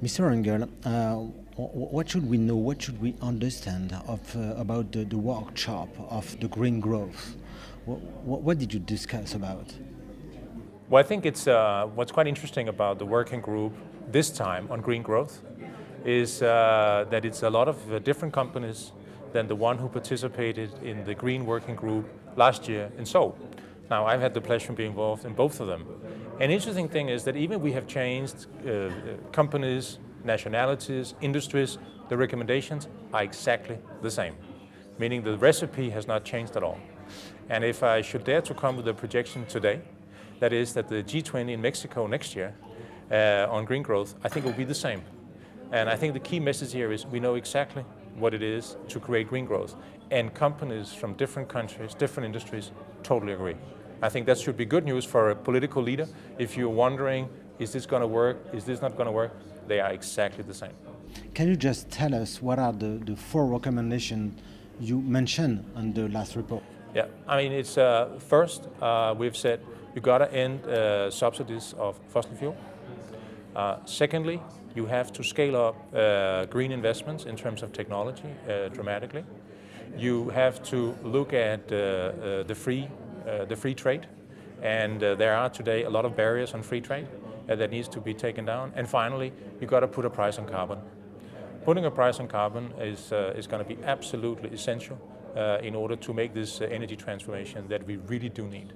Mr. Engel, what should we know, what should we understand about the workshop of the green growth? What did you discuss about? Well, I think it's what's quite interesting about the working group this time on green growth is that it's a lot of different companies than the one who participated in the green working group last year in Seoul. Now, I've had the pleasure of being involved in both of them. An interesting thing is that even we have changed companies, nationalities, industries, the recommendations are exactly the same, meaning the recipe has not changed at all. And if I should dare to come with a projection today, that is that the G20 in Mexico next year on green growth, I think it will be the same. And I think the key message here is we know exactly what it is to create green growth. And companies from different countries, different industries, totally agree. I think that should be good news for a political leader. If you're wondering, is this going to work? Is this not going to work? They are exactly the same. Can you just tell us what are the 4 recommendations you mentioned on the last report? Yeah, I mean, it's first, we've said you got to end subsidies of fossil fuel. Secondly, you have to scale up green investments in terms of technology dramatically. You have to look at the free trade, and there are today a lot of barriers on free trade that needs to be taken down. And finally, you got to put a price on carbon. Putting a price on carbon is going to be absolutely essential in order to make this energy transformation that we really do need.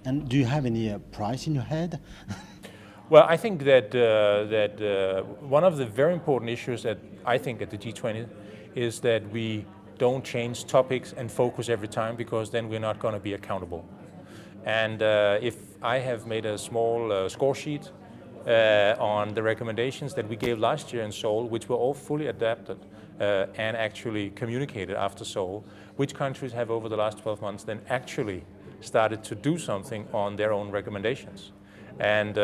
And do you have any price in your head? Well, I think that one of the very important issues that I think at the G20 is that we don't change topics and focus every time, because then we're not going to be accountable. And if I have made a small score sheet on the recommendations that we gave last year in Seoul, which were all fully adapted and actually communicated after Seoul, which countries have over the last 12 months then actually started to do something on their own recommendations. And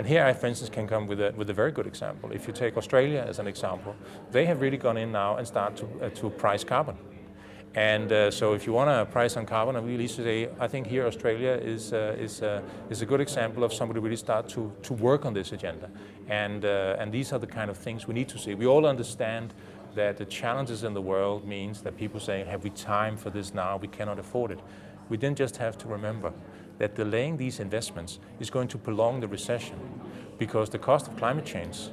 here I, for instance, can come with a very good example. If you take Australia as an example, they have really gone in now and start to price carbon. And so if you want a price on carbon, I really say, I think here Australia is a good example of somebody really start to work on this agenda. And these are the kind of things we need to see. We all understand that the challenges in the world means that people say, have we time for this now? We cannot afford it. We then just have to remember that delaying these investments is going to prolong the recession, because the cost of climate change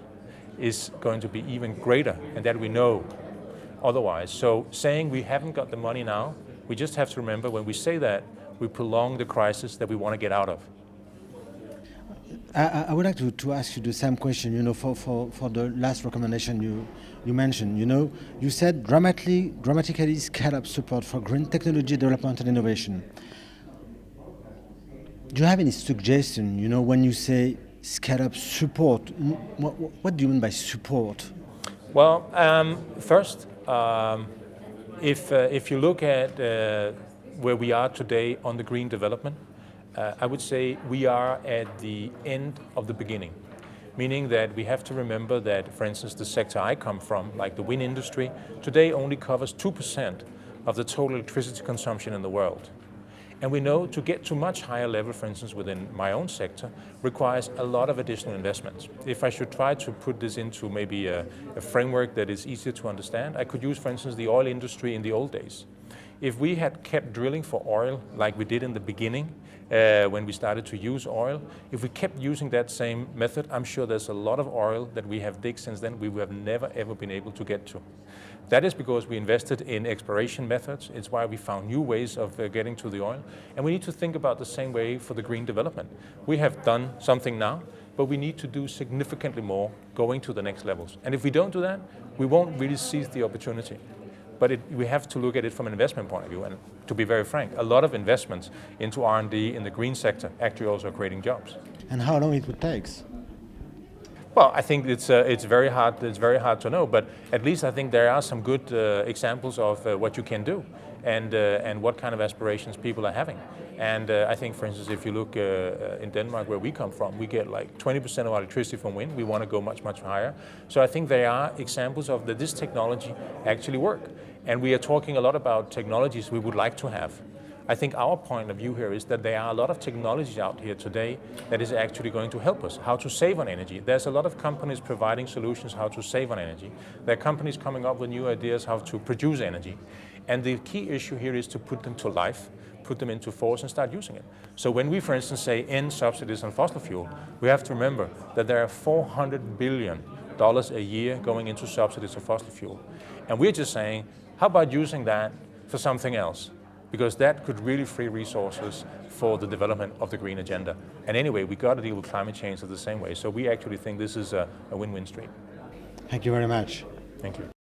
is going to be even greater, and that we know otherwise. So saying we haven't got the money now, we just have to remember when we say that, we prolong the crisis that we want to get out of. I would like to ask you the same question, for the last recommendation you mentioned. You said dramatically scale up support for green technology development and innovation. Do you have any suggestion, when you say scale up support, what do you mean by support? Well, first, if you look at where we are today on the green development, I would say we are at the end of the beginning, meaning that we have to remember that, for instance, the sector I come from, like the wind industry, today only covers 2% of the total electricity consumption in the world. And we know to get to much higher level, for instance, within my own sector, requires a lot of additional investments. If I should try to put this into maybe a framework that is easier to understand, I could use, for instance, the oil industry in the old days. If we had kept drilling for oil like we did in the beginning, when we started to use oil, if we kept using that same method, I'm sure there's a lot of oil that we have digged since then we would have never ever been able to get to. That is because we invested in exploration methods. It's why we found new ways of getting to the oil. And we need to think about the same way for the green development. We have done something now, but we need to do significantly more going to the next levels. And if we don't do that, we won't really seize the opportunity. But we have to look at it from an investment point of view. And to be very frank, a lot of investments into R&D in the green sector actually also are creating jobs. And how long it would take? Well, I think it's very hard. It's very hard to know, but at least I think there are some good examples of what you can do, and what kind of aspirations people are having. And I think, for instance, if you look in Denmark, where we come from, we get like 20% of our electricity from wind. We want to go much, much higher. So I think there are examples of that this technology actually work. And we are talking a lot about technologies we would like to have. I think our point of view here is that there are a lot of technologies out here today that is actually going to help us, how to save on energy. There's a lot of companies providing solutions how to save on energy. There are companies coming up with new ideas how to produce energy. And the key issue here is to put them to life, put them into force and start using it. So when we, for instance, say end subsidies on fossil fuel, we have to remember that there are $400 billion a year going into subsidies of fossil fuel. And we're just saying, how about using that for something else? Because that could really free resources for the development of the green agenda. And anyway, we got to deal with climate change in the same way. So we actually think this is a win-win street. Thank you very much. Thank you.